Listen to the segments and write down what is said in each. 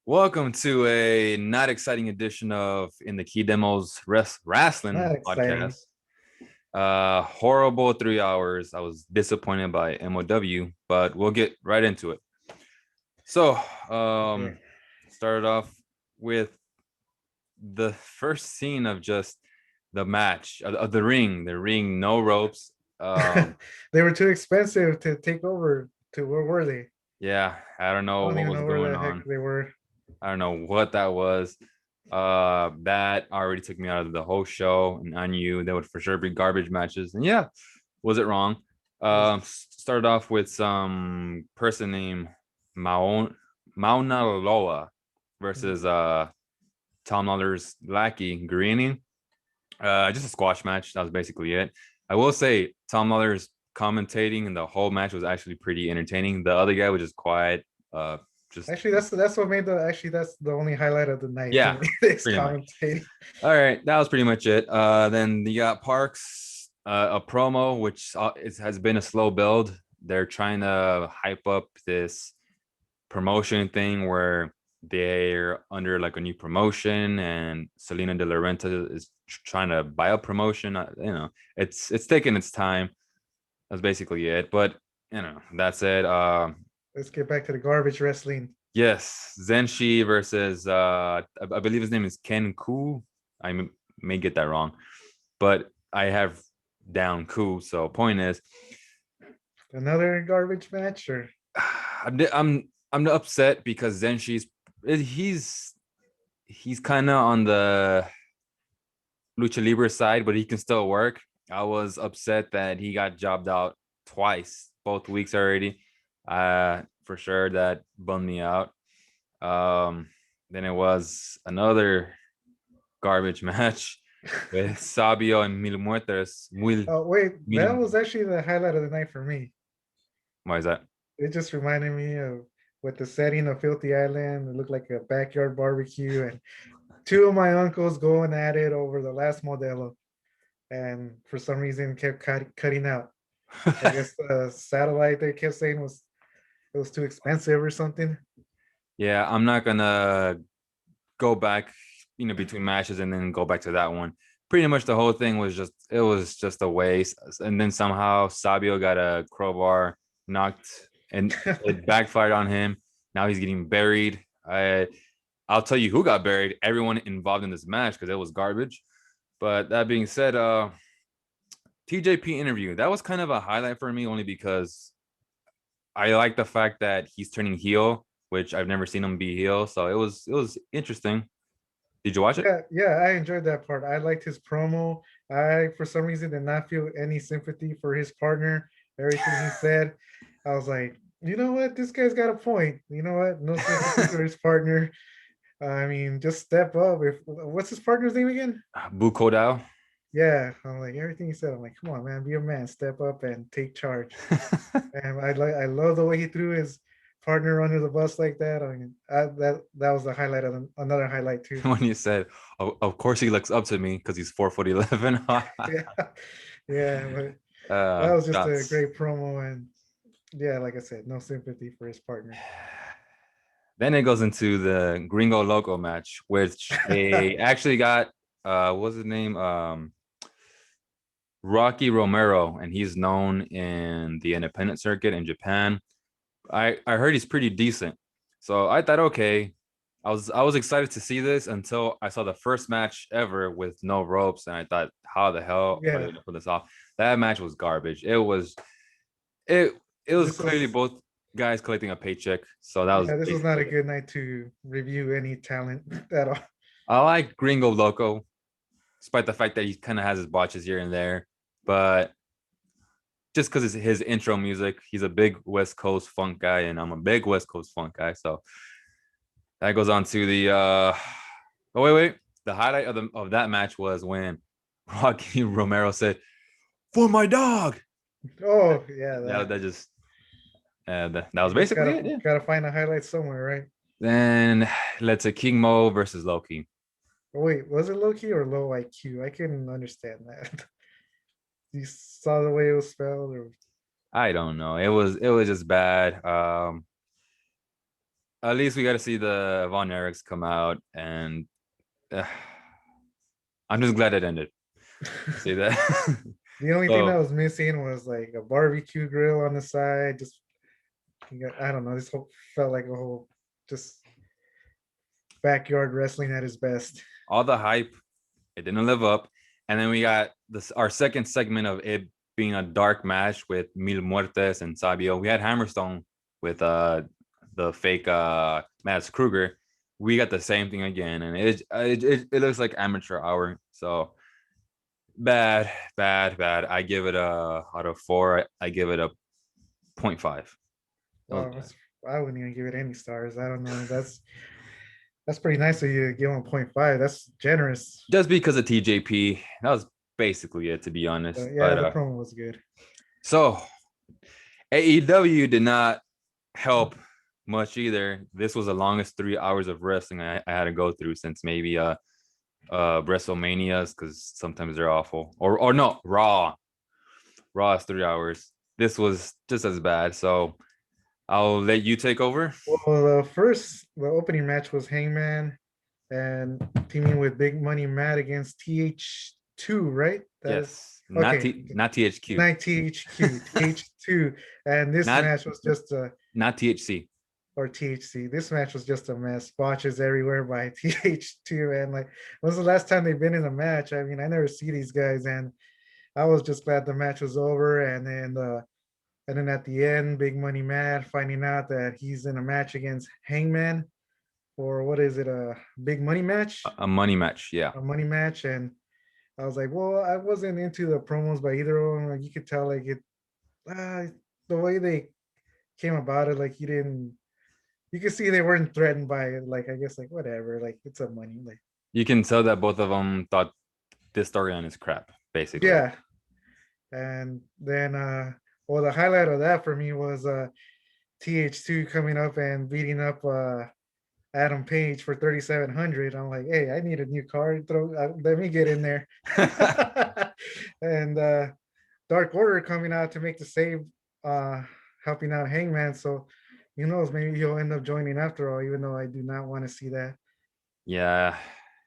Welcome to a not exciting edition of In the Key Demos Wrasslin Not exciting. podcast. Horrible 3 hours. I was disappointed by MLW, but we'll get right into it. So, Okay. started off with the first scene of just the match of the ring, no ropes. Um, They were too expensive to take over to where were they? yeah, I don't I know don't what even was know where going the heck on. they were. I don't know what that was. That already took me out of the whole show, and I knew there would for sure be garbage matches. And yeah, was it wrong? Started off with some person named Mauna Loa versus Tom Lawler's lackey Guarini. Just a squash match. That was basically it. I will say Tom Lawler's commentating and the whole match was actually pretty entertaining. The other guy was just quiet. Just Actually, that's what made the that's the only highlight of the night for yeah, me. This pretty much. commentating. All right, that was pretty much it. Then you got Parks, a promo, which it has been a slow build. They're trying to hype up this promotion thing where they're under like a new promotion, and Selena De La Renta is trying to buy a promotion. It's taking its time. That's basically it. But that's it. Let's get back to the garbage wrestling. Yes, Zenshi versus I believe his name is Ken Ku. May get that wrong, but I have down Ku. So point is, Another garbage match, or I'm upset because he's kind of on the lucha libre side, but he can still work. I was upset that he got jobbed out twice, both weeks already. For sure that bummed me out. Then it was another garbage match with Sabio and Mil Muertes. oh wait, Mil, that was actually the highlight of the night for me. why is that? It just reminded me of with the setting of Filthy Island. It looked like a backyard barbecue, and two of my uncles going at it over the last Modelo, and for some reason kept cutting out. I guess the satellite they kept saying was too expensive or something. Yeah, I'm not gonna go back, between matches and then go back to that one. Pretty much the whole thing was just a waste. And then somehow Sabio got a crowbar knocked and it backfired on him. Now he's getting buried. I'll tell you who got buried. Everyone involved in this match because it was garbage. But that being said, TJP interview that was kind of a highlight for me only because I like the fact that he's turning heel, which I've never seen him be heel. So it was interesting. Did you watch it? Yeah, yeah, I enjoyed that part. I liked his promo. I, for some reason, did not feel any sympathy for his partner. Everything he said, I was like, you know what, this guy's got a point. You know what, no sympathy for his partner. I mean, just step up. If what's his partner's name again? Bukodao. Yeah, I'm like everything he said. I'm like, come on, man, be a man, step up and take charge. And I love the way he threw his partner under the bus like that. I mean, that was the highlight of another highlight too. When you said, of course he looks up to me because he's 4 foot 11. Yeah, yeah, but that was just a Shots. great promo, and yeah, like I said, no sympathy for his partner. Then it goes into the Gringo Loco match, which they actually got what's his name? Rocky Romero, and he's known in the independent circuit in Japan. I heard he's pretty decent. So I thought, okay, I was excited to see this until I saw the first match ever with no ropes, and I thought, how the hell are they Yeah, gonna pull this off? That match was garbage. It was this clearly was both guys collecting a paycheck. So that was yeah, this was not basically a it. good night to review any talent at all. I like Gringo Loco, despite the fact that he kind of has his botches here and there, but just because it's his intro music, he's a big West Coast funk guy, and I'm a big West Coast funk guy. So that goes on to the oh wait. The highlight of that match was when Rocky Romero said, "For my dog." Oh yeah, That just that was you just basically gotta it. Yeah. gotta find a highlight somewhere, right? Then let's say King Mo versus Loki. Oh, wait, was it low key or low IQ? I couldn't understand that. You saw the way it was spelled, or I don't know. It was just bad. At least we got to see the Von Erichs come out, and uh, I'm just glad it ended. See that? The only thing that So was missing was like a barbecue grill on the side. Just I don't know. This whole felt like a whole just backyard wrestling at its best. all the hype, it didn't live up. And then we got this our second segment of it being a dark match with Mil Muertes and Sabio. We had Hammerstone with the fake Mads Kruger. We got the same thing again, and it looks like amateur hour. So bad, bad, bad. I give it a out of 4. I give it a 0.5. Wow, I wouldn't even give it any stars. I don't know. That's pretty nice of you to give him 0.5. That's generous. Just because of TJP. That was basically it, to be honest. Yeah, But the promo was good. so AEW did not help much either. This was the longest 3 hours of wrestling I had to go through since maybe WrestleManias, because sometimes they're awful. Or no, Raw. Raw is 3 hours. This was just as bad. So I'll let you take over. Well, the opening match was Hangman and teaming with Big Money Matt against TH2, right? That is Yes. okay. Not THQ. Not THQ, TH2. And this Not match was just a not THC. or THC. This match was just a mess. Botches everywhere by TH2. And like, when's the last time they've been in a match? I mean, I never see these guys, and I was just glad the match was over. And then at the end, Big Money Matt finding out that he's in a match against Hangman, or what is it, a big money match? A money match. Yeah. A money match. And I was like, well, I wasn't into the promos by either of them. Like you could tell, like uh, the way they came about it, like you can see they weren't threatened by it. Like I guess, like whatever, like it's a money, like You can tell that both of them thought this storyline is crap, basically. yeah. And then well, the highlight of that for me was TH2 coming up and beating up Adam Page for 3,700. I'm like, hey, I need a new card. Let me get in there. And Dark Order coming out to make the save, helping out Hangman. So who knows, maybe he'll end up joining after all, even though I do not want to see that. Yeah,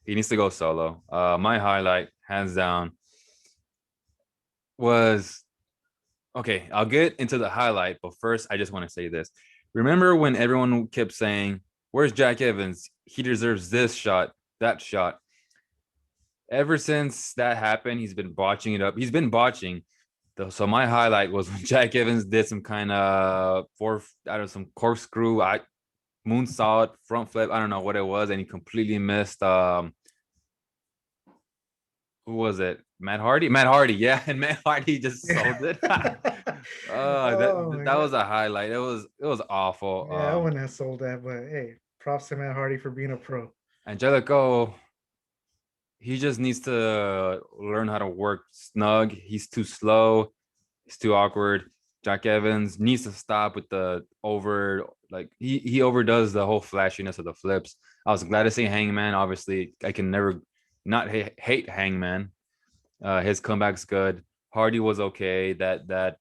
he needs to go solo. My highlight, hands down, was okay. I'll get into the highlight, but first, I just want to say this. Remember when everyone kept saying, "Where's Jack Evans? He deserves this shot, that shot." Ever since that happened, he's been botching it up. He's been botching. So my highlight was when Jack Evans did some kind of some corkscrew, moonsault, front flip. I don't know what it was, and he completely missed. Who was it? Matt Hardy. Matt Hardy, yeah, and Matt Hardy just sold it. That was a highlight. It was awful. Yeah, I wouldn't have sold that, but hey, props to Matt Hardy for being a pro. Angelico, he just needs to learn how to work snug. He's too slow. He's too awkward. Jack Evans needs to stop with the he overdoes the whole flashiness of the flips. I was glad to see Hangman. Obviously, I can never not hate Hangman. His comeback's good. Hardy was okay. That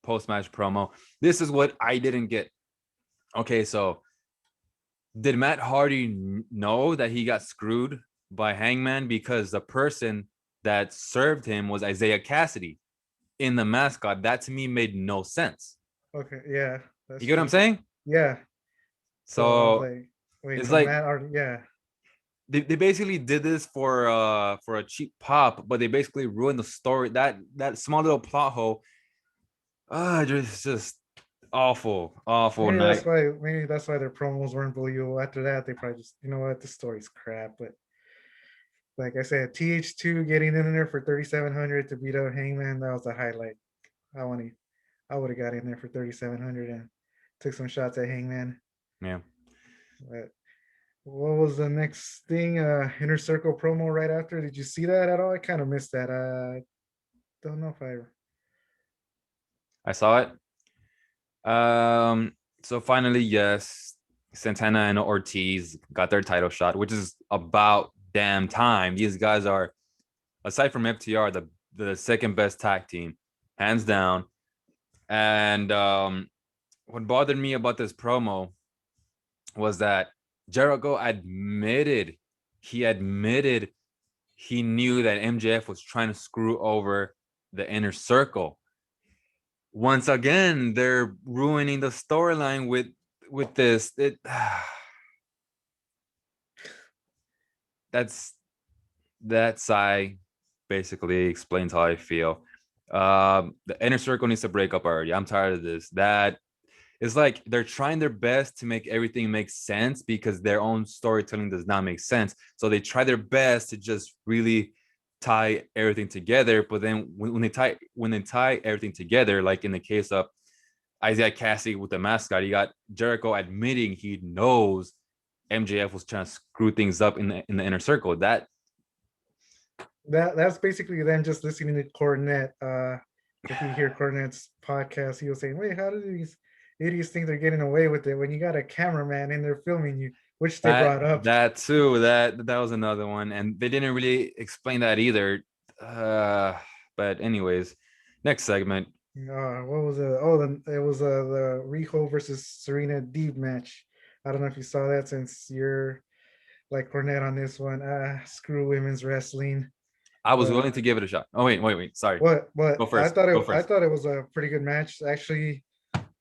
post match promo. This is what I didn't get. Okay, so did Matt Hardy know that he got screwed by Hangman because the person that served him was Isaiah Cassidy in the mascot? That to me made no sense. Okay, yeah. You get what I'm saying? Yeah. So like, wait, it's so like Matt Hardy, yeah. They basically did this for a cheap pop, but they basically ruined the story. That small little plot hole. Just awful night. Maybe that's why their promos weren't believable. After that, they probably just, you know what, the story's crap. But like I said, TH2 getting in there for 3,700 to beat up Hangman, that was the highlight. I want to I would have got in there for 3,700 and took some shots at Hangman. Yeah. But what was the next thing? Inner Circle promo right after. Did you see that at all? I kind of missed that. Don't know if I saw it. So finally, yes, Santana and Ortiz got their title shot, which is about damn time. These guys are, aside from FTR, the second best tag team, hands down. And what bothered me about this promo was that Jericho admitted he knew that MJF was trying to screw over the inner circle. Once again, they're ruining the storyline with this. That's that sigh basically explains how I feel. The inner circle needs to break up already. I'm tired of this. That it's like they're trying their best to make everything make sense because their own storytelling does not make sense. So they try their best to just really tie everything together. But then when they tie everything together, like in the case of Isaiah Cassidy with the mascot, you got Jericho admitting he knows MJF was trying to screw things up in the inner circle. That's basically them just listening to Cornette. If you hear Cornette's podcast, he was saying, "Wait, how do these idiots think they're getting away with it when you got a cameraman in there filming you?" Which they that brought up. that too. That was another one, and they didn't really explain that either. But anyways, next segment. What was it? Oh, it was the Riho versus Serena Deeb match. I don't know if you saw that since you're like Cornette on this one. Screw women's wrestling. I was But willing to give it a shot. Oh wait. Sorry. what? Go But first. Go I first. thought it was a pretty good match. Actually,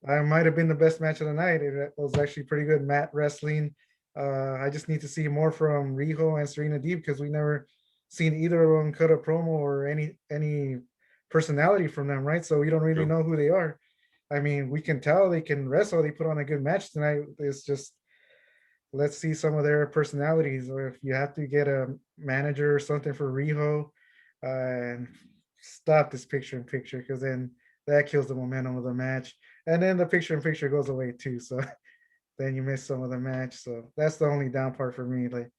I might have been the best match of the night. It was actually pretty good mat wrestling. I just need to see more from Riho and Serena Deeb because we never seen either of them cut a promo or any personality from them, right? So we don't really True. know who they are. I mean, we can tell they can wrestle. They put on a good match tonight. It's just let's see some of their personalities. Or if you have to get a manager or something for Riho, and stop this picture in picture because then that kills the momentum of the match. And then the picture in picture goes away too. So then you miss some of the match. So that's the only down part for me. Like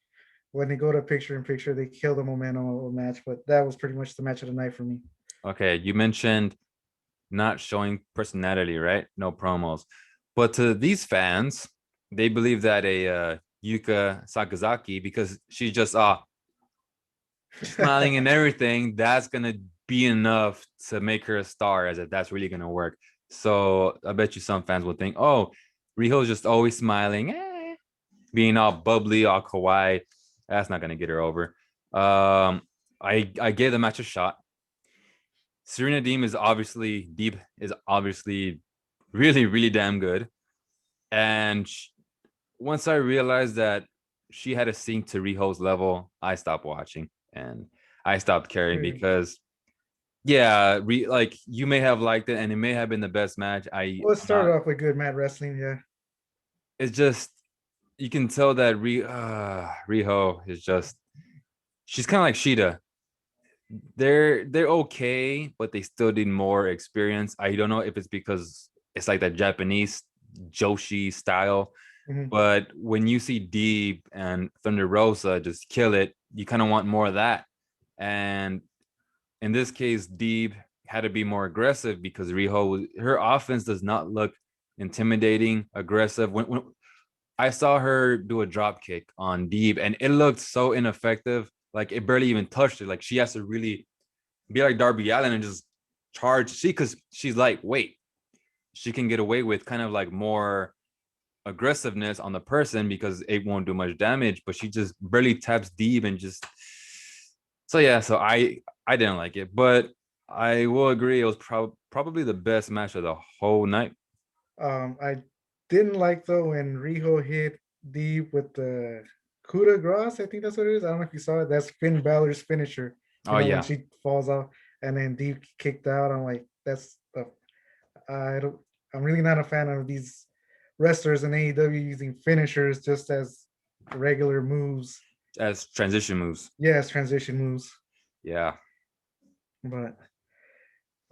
when they go to picture in picture, they kill the momentum of the match. But that was pretty much the match of the night for me. Okay, you mentioned not showing personality, right? No promos. But to these fans, they believe that a Yuka Sakazaki, because she's just smiling and everything, that's gonna be enough to make her a star, as if that's really gonna work. So I bet you some fans will think, oh, Riho's just always smiling, being all bubbly, all kawaii. That's not gonna get her over. I gave the match a shot. Serena Deeb is obviously really damn good. And once I realized that she had to sink to Riho's level, I stopped watching and I stopped caring because like you may have liked it and it may have been the best match. Well, it I'm started not. off with good mat wrestling, yeah. It's just you can tell that Riho is just she's kind of like Sheeta. They're okay, but they still need more experience. I don't know if it's because it's like that Japanese Joshi style, Mhm. but when you see Deep and Thunder Rosa just kill it, you kind of want more of that. And in this case, Deep had to be more aggressive because her offense does not look intimidating, aggressive. When I saw her do a drop kick on Deep, and it looked so ineffective. Like it barely even touched it. Like she has to really be like Darby Allin and just charge. Because she's lightweight, she can get away with kind of like more aggressiveness on the person because it won't do much damage. But she just barely taps deep and just. So yeah, so I didn't like it, but I will agree it was probably the best match of the whole night. I didn't like though when Riho hit Deep with the coup de grace. I think that's what it is. I don't know if you saw it. That's Finn Balor's finisher. You Oh know when yeah, she falls off and then Deep kicked out. I'm like, that's the I don't. I'm really not a fan of these wrestlers in AEW using finishers just as regular moves. as transition moves. Yes, transition moves. Yeah, But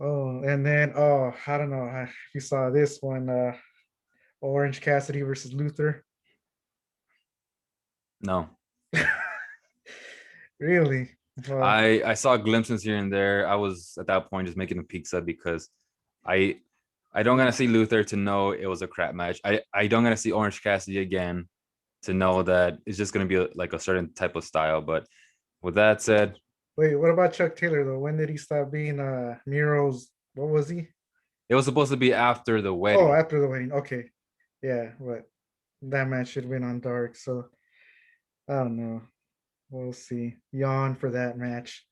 and then I don't know if you saw this one. Orange Cassidy versus Luther. no, Really? Well, I saw glimpses here and there. I was at that point just making a pizza because I I don't gonna see Luther to know it was a crap match. I don't gonna see Orange Cassidy again to know that it's just gonna be like a certain type of style. But with that said, wait, what about Chuck Taylor though? When did he stop being Miro's? What was he? it was supposed to be after the Oh, wedding. after the wedding. Okay, yeah. What? that match should have been on Dark. So I don't know. We'll see. Yawn for that match.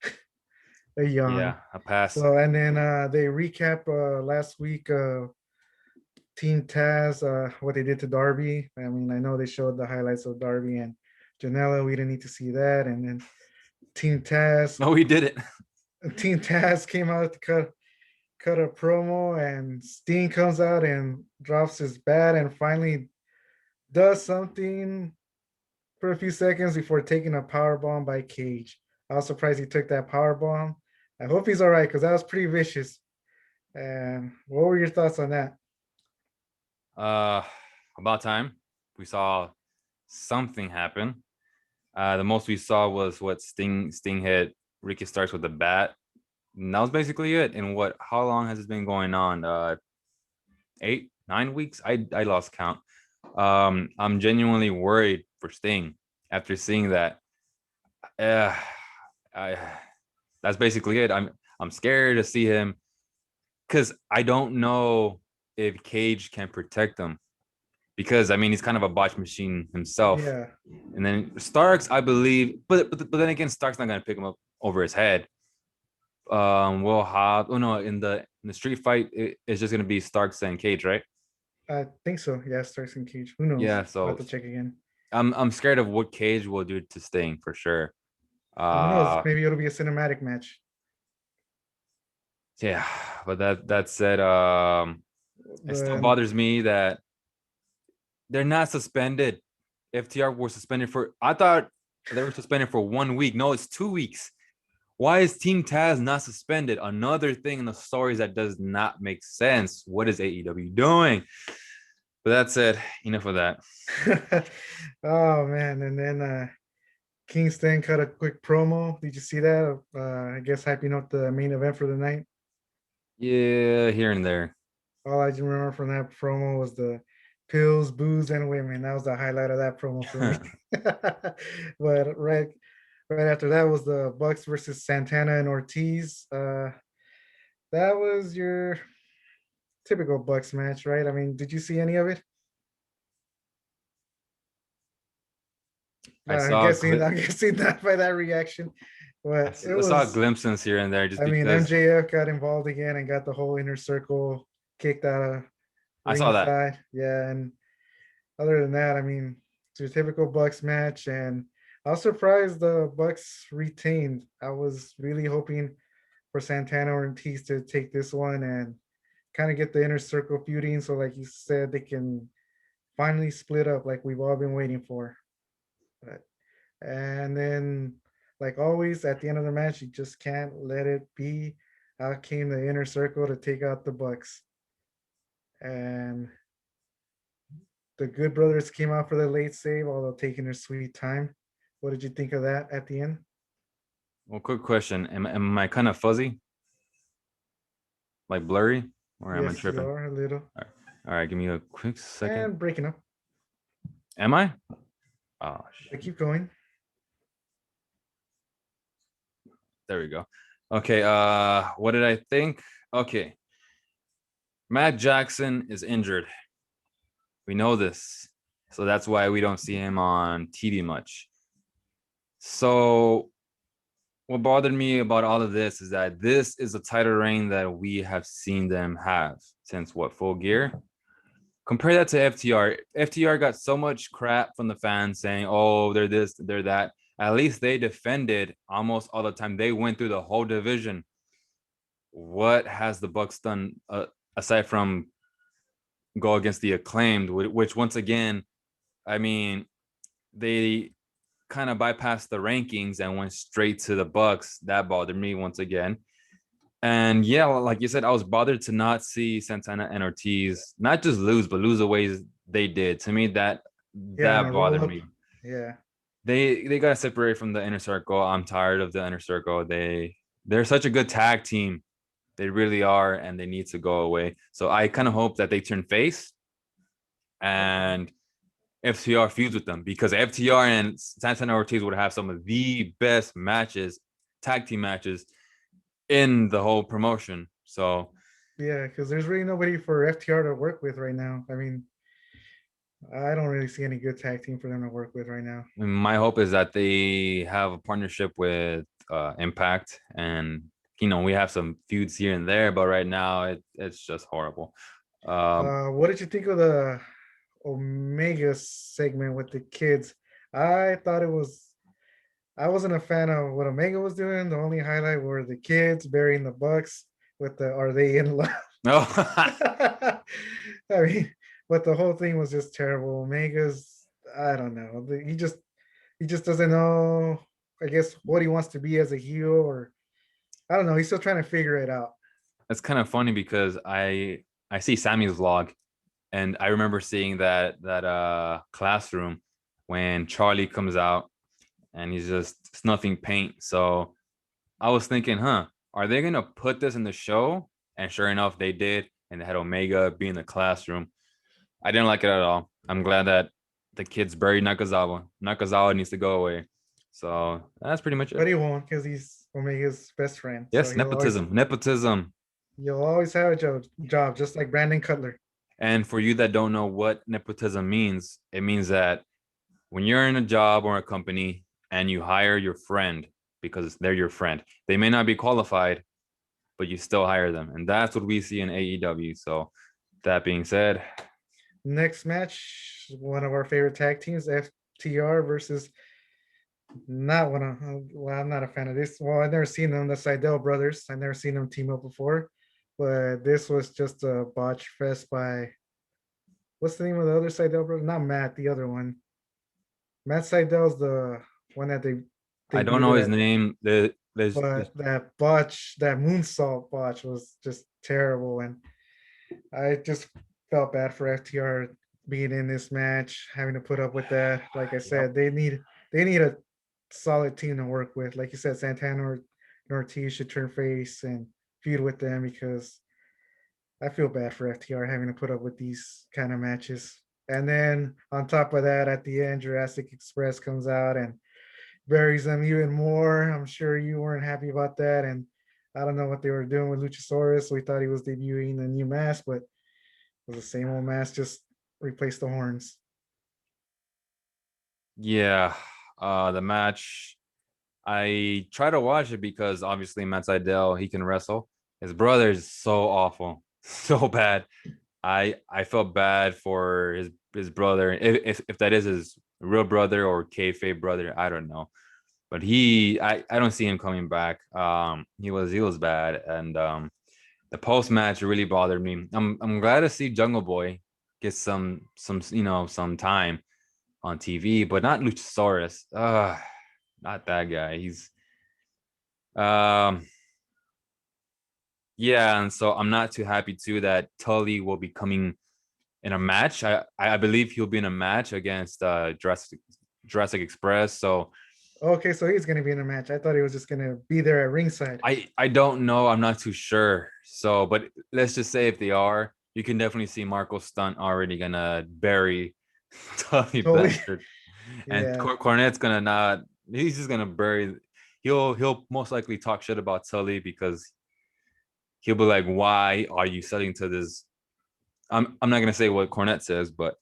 A yawn. Yeah, a pass. So and then they recap last week Team Taz what they did to Darby. I mean, I know they showed the highlights of Darby and Janela. We didn't need to see that. And then Team Taz, No, he did it. Team Taz came out to cut a promo, and Steen comes out and drops his bat and finally does something for a few seconds before taking a power bomb by Cage. I was surprised he took that power bomb. I hope he's all right because that was pretty vicious. And what were your thoughts on that? Uh, about time we saw something happen. The most we saw was what Sting hit Ricky Starks with the bat. And that was basically it. And what? How long has this been going on? 8, 9 weeks. I lost count. I'm genuinely worried for Sting after seeing that. Uh, I that's basically it. I'm scared to see him because I don't know if Cage can protect him because I mean he's kind of a botch machine himself. Yeah, And then Starks, I believe, but then again, Starks not gonna pick him up over his head. Will Hobbs? Oh no, in the street fight, it's just gonna be Starks and Cage, right? I think so. Yeah, Starks and Cage. Who knows? Yeah. I'll So have to check again. I'm scared of what Cage will do to Sting for sure. Who knows? Uh, Maybe it'll be a cinematic match. yeah. But that said, it still The bothers me that they're not suspended. FTR were suspended for. I thought they were suspended for 1 week. No, it's 2 weeks. Why is Team Taz not suspended? Another thing in the stories that does not make sense. What is AEW doing? But that said, enough of that. oh man, and then Kingston cut a quick promo. Did you see that? I guess hyping up the main event for the night. Yeah, here and there. All I just remember from that promo was the pills, booze, and women. That was the highlight of that promo for me. But right after that was the Bucks versus Santana and Ortiz. That was your typical Bucks match, right? I mean, did you see any of it? I saw I'm guessing not by that reaction, I but it saw was. glimpses here and there just I mean, because MJF got involved again and got the whole inner circle kicked out of I saw that. ringside. Yeah, and other than that, I mean, it's your typical Bucks match, and I was surprised the Bucks retained. I was really hoping for Santana or Ortiz to take this one and kind of get the inner circle feuding, so like you said, they can finally split up like we've all been waiting for. But, and then, like always, at the end of the match, you just can't let it be. Out came the inner circle to take out the Bucks, and the Good Brothers came out for the late save, although taking their sweet time. What did you think of that at the end? Well, quick question. Am I kind of fuzzy? Like blurry? Or am I Yes, you tripping? are a little. All right. All right, give me a quick second. And breaking up. Am I? Oh I shit. keep going. There we go. Okay, what did I think? Okay. Matt Jackson is injured. We know this. So that's why we don't see him on TV much. So what bothered me about all of this is that this is a title reign that we have seen them have since what, Full Gear? Compare that to FTR. FTR got so much crap from the fans saying, oh, they're this, they're that. At least they defended almost all the time. They went through the whole division. What has the Bucks done aside from go against the Acclaimed, which once again, I mean, they kind of bypassed the rankings and went straight to the Bucks. That bothered me once again. And yeah, like you said, I was bothered to not see Santana and Ortiz not just lose, but lose the ways they did. To me, Yeah, on that a roll bothered up. me. Yeah. They got to separate from the inner circle. I'm tired of the inner circle. They're such a good tag team. They really are, and they need to go away. So I kind of hope that they turn face and FTR feuds with them because FTR and Santana Ortiz would have some of the best matches, tag team matches in the whole promotion. So Yeah, because there's really nobody for FTR to work with right now. I mean, I don't really see any good tag team for them to work with right now. And my hope is that they have a partnership with Impact, and we have some feuds here and there, but right now it's just horrible. What did you think of the Omega segment with the kids? I thought it was. I wasn't a fan of what Omega was doing. The only highlight were the kids burying the Bucks with the "Are they in love?" No. I mean, but the whole thing was just terrible. Omega's, I don't know. He just doesn't know, I guess, what he wants to be as a heel, or I don't know. He's still trying to figure it out. It's kind of funny because I see Sammy's vlog, and I remember seeing that classroom when Charlie comes out and he's just snuffing paint. So I was thinking, are they gonna put this in the show? And sure enough, they did, and they had Omega be in the classroom. I didn't like it at all. I'm glad that the kids buried Nakazawa. Nakazawa needs to go away. So that's pretty much But it. he won't because he's Omega's best friend. So Yes, nepotism, nepotism. he'll always have a job, just like Brandon Cutler. And for you that don't know what nepotism means, it means that when you're in a job or a company and you hire your friend because they're your friend, they may not be qualified, but you still hire them. And that's what we see in AEW. So that being said, Next match, one of our favorite tag teams, FTR versus not one of. Well, I'm not a fan of this. Well, I've never seen them, the Seidel brothers. I've never seen them team up before, but this was just a botch fest by, what's the name of the other Seidel brother? Not Matt, the other one. Matt Seidel's the one that they I don't know debuted his at, name. There's but that botch, that moonsault botch was just terrible, and I just felt bad for FTR being in this match, having to put up with that. Like I Yep. said, they need a solid team to work with. Like you said, Santana or Ortiz should turn face and feud with them, because I feel bad for FTR having to put up with these kind of matches. And then on top of that, at the end, Jurassic Express comes out and buries them even more. I'm sure you weren't happy about that. And I don't know what they were doing with Luchasaurus. We thought he was debuting a new mask, but it was the same old mask, just replace the horns. Yeah. The match. I try to watch it because obviously Matt Sydal, he can wrestle. His brother is so awful, so bad. I felt bad for his brother, if that is his real brother or kayfabe brother, I don't know. But I don't see him coming back. He was bad, and the post match really bothered me. I'm glad to see Jungle Boy get some time on TV, but not Luchasaurus. Not that guy. He's um yeah, and so I'm not too happy too that Tully will be coming in a match. I believe he'll be in a match against Jurassic Express. So Okay, so he's going to be in the match. I thought he was just going to be there at ringside. I don't know. I'm not too sure. So, but let's just say if they are, you can definitely see Marco Stunt already gonna bury Tully Totally. Blanchard, and Yeah. Cornette's gonna not. He's just gonna bury. He'll most likely talk shit about Tully because he'll be like, "Why are you selling to this?" I'm not gonna say what Cornette says, but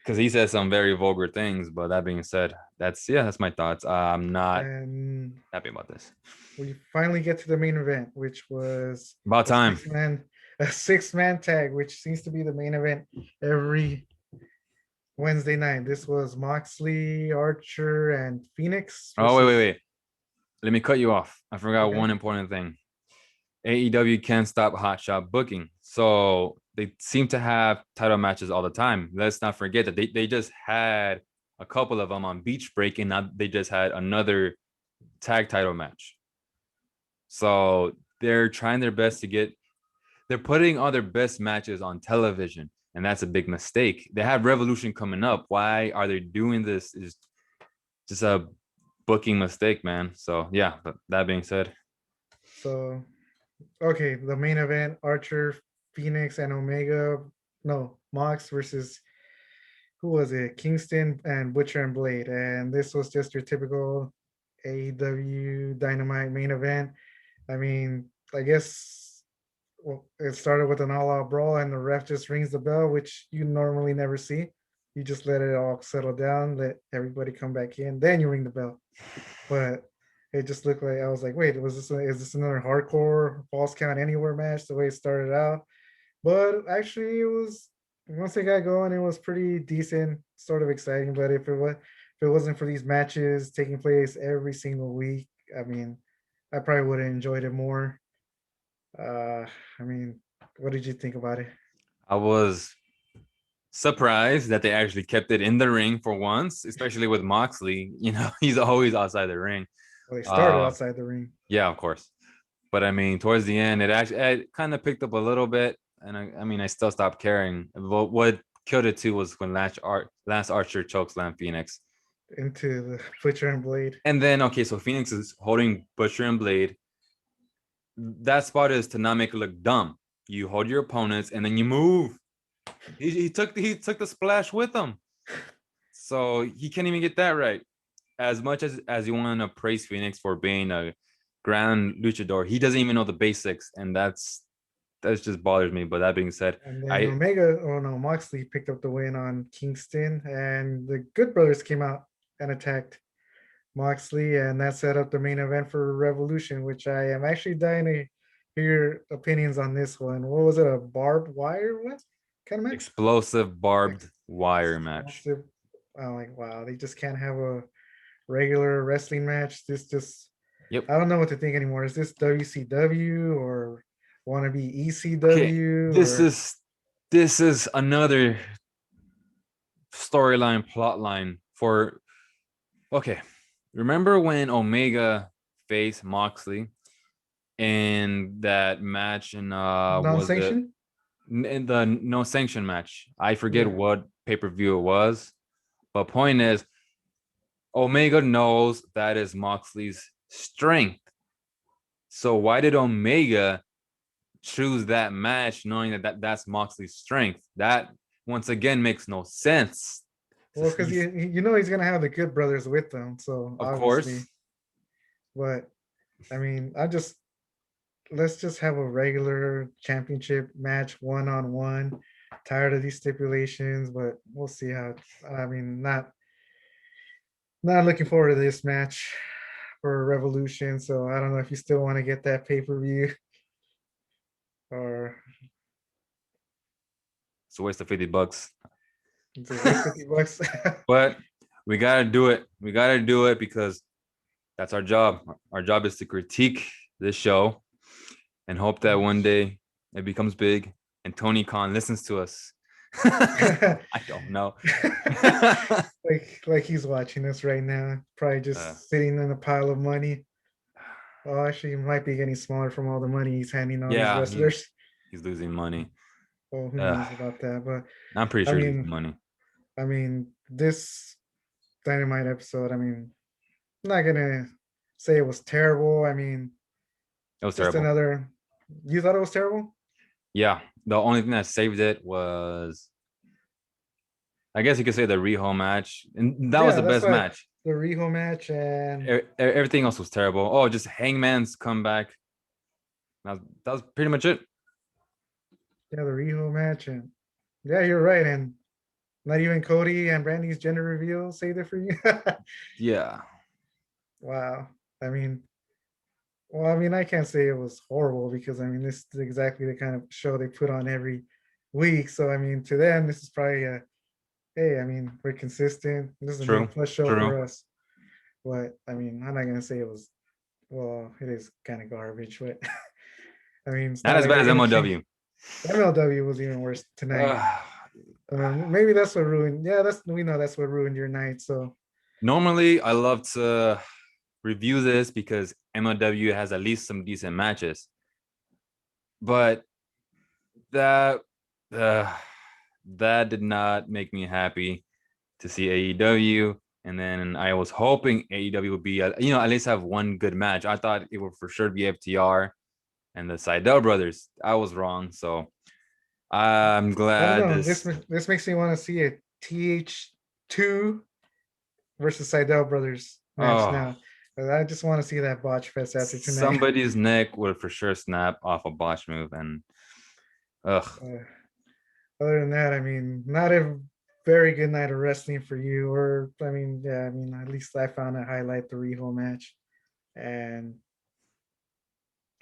because he says some very vulgar things. But that being said, that's my thoughts. I'm not And happy about this. we finally get to the main event, which was About a time. six man tag, which seems to be the main event every Wednesday night. This was Moxley, Archer, and Phoenix Oh versus. wait. Let me cut you off. I forgot Okay. one important thing. AEW can't stop hot shot booking. So they seem to have title matches all the time. Let's not forget that they just had a couple of them on Beach Break, and now they just had another tag title match. So they're trying their best they're putting all their best matches on television, and that's a big mistake. They have Revolution coming up. Why are they doing this? Is just a booking mistake, man. So yeah, but that being said, So, okay, the main event, Archer, Phoenix, and Omega. No, Mox versus, who was it? Kingston and Butcher and Blade. And this was just your typical AEW Dynamite main event. I mean, I guess, well, it started with an all-out brawl, and the ref just rings the bell, which you normally never see. You just let it all settle down, let everybody come back in, then you ring the bell. But it just looked like I was like, wait, is this another hardcore false count anywhere match the way it started out? But actually, it was once it got going, it was pretty decent, sort of exciting. But if it wasn't for these matches taking place every single week, I mean, I probably would have enjoyed it more. Uh, I mean, what did you think about it? I was surprised that they actually kept it in the ring for once, especially with Moxley. He's always outside the ring. Well, they started Uh, outside the ring. yeah, of course. But I mean, towards the end, it kind of picked up a little bit, and I mean, I still stopped caring. But what killed it too was when Lance Archer chokeslam Phoenix, Into the Butcher and Blade. and then okay, so Phoenix is holding Butcher and Blade. That spot is to not make it look dumb. You hold your opponents, and then you move. He took the splash with him, so he can't even get that right. As much as you want to praise Phoenix for being a grand luchador, he doesn't even know the basics, and that just bothers me. But that being said, And then I Omega, oh no, Moxley picked up the win on Kingston, and the Good Brothers came out and attacked Moxley, and that set up the main event for Revolution, which I am actually dying to hear opinions on this one. What was it? A barbed wire? What kind of match? explosive barbed wire match. Explosive. I'm like, wow, they just can't have a regular wrestling match. This just, Yep. I don't know what to think anymore. Is this WCW or want to be Okay, ECW this or is this is another storyline plot line for okay. Remember when Omega faced Moxley in that match in was it non-sanctioned? in the no sanction match? I forget Yeah. what pay-per-view it was, but point is Omega knows that is Moxley's strength. So why did Omega choose that match knowing that's Moxley's strength? That once again makes no sense. Well, because you know he's gonna have the Good Brothers with them, so Of course. obviously. But I mean, let's just have a regular championship match, 1-on-1. Tired of these stipulations, but we'll see how. I mean, not looking forward to this match for Revolution. So I don't know if you still want to get that pay-per-view or It's a waste of $50. it's a waste $50. But we gotta do it. We gotta do it because that's our job. Our job is to critique this show and hope that one day it becomes big and Tony Khan listens to us. I don't know. like he's watching us right now, probably just sitting in a pile of money. Oh, actually, he might be getting smaller from all the money he's handing all these Yeah, wrestlers. he's losing money. Well, who knows about that? But I'm pretty I sure he's mean, losing money. This Dynamite episode. I'm not gonna say it was terrible. It was Just terrible. another. You thought it was terrible? Yeah, the only thing that saved it was, I guess you could say, the Riho match, and that was Yeah, the that's best why match. the Riho match and Everything else was terrible. Oh, just Hangman's comeback. That was pretty much it. yeah, the Riho match and yeah, you're right. And not even Cody and Brandy's gender reveal saved it for you. Yeah. Wow. I mean, well, I can't say it was horrible because this is exactly the kind of show they put on every week. So to them, this is probably a hey, we're consistent. This is an A True. plus show True. for us. But I'm not gonna say it was well, it is kind of garbage, but it's Not not as like bad they're as gonna change. MLW. MLW was even worse tonight. Maybe that's what ruined. Yeah, that's we know that's what ruined your night. So Normally, I love to review this because MLW has at least some decent matches, but that uh, that did not make me happy to see AEW. And then I was hoping AEW would be, at least have one good match. I thought it would for sure be FTR and the Seidel brothers. I was wrong. So I'm I don't glad know. this. This makes me want to see a TH2 versus Seidel brothers match Oh, now. I just want to see that botch fest after tonight. somebody's neck would for sure snap off a botch move. And ugh. Other than that, not every very good night of wrestling for you. Or I mean, yeah, I mean, at least I found a highlight the Riho match. And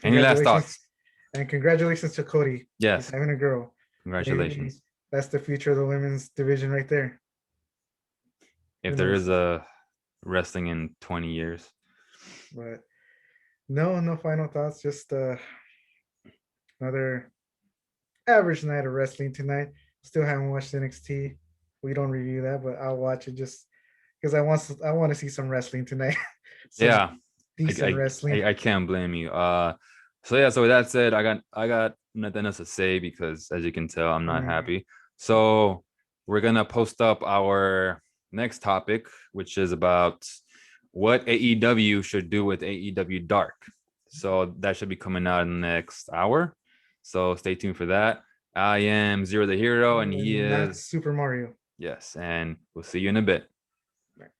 Any last congratulations, thoughts? and congratulations to Cody. He's Yes. having a girl. Maybe Congratulations. that's the future of the women's division right there. If Who there knows? is a wrestling in 20 years. But no, no final thoughts. Just another average night of wrestling tonight. Still haven't watched NXT. We don't review that, but I'll watch it just because I want to see some wrestling tonight. Some Yeah. decent wrestling. I can't blame you. So yeah, so with that said, I got nothing else to say because as you can tell, I'm not Mm, happy. So we're gonna post up our next topic, which is about what AEW should do with AEW Dark. So that should be coming out in the next hour. So stay tuned for that. I am Zero the Hero, and he and not is Super Mario. yes, and we'll see you in a bit.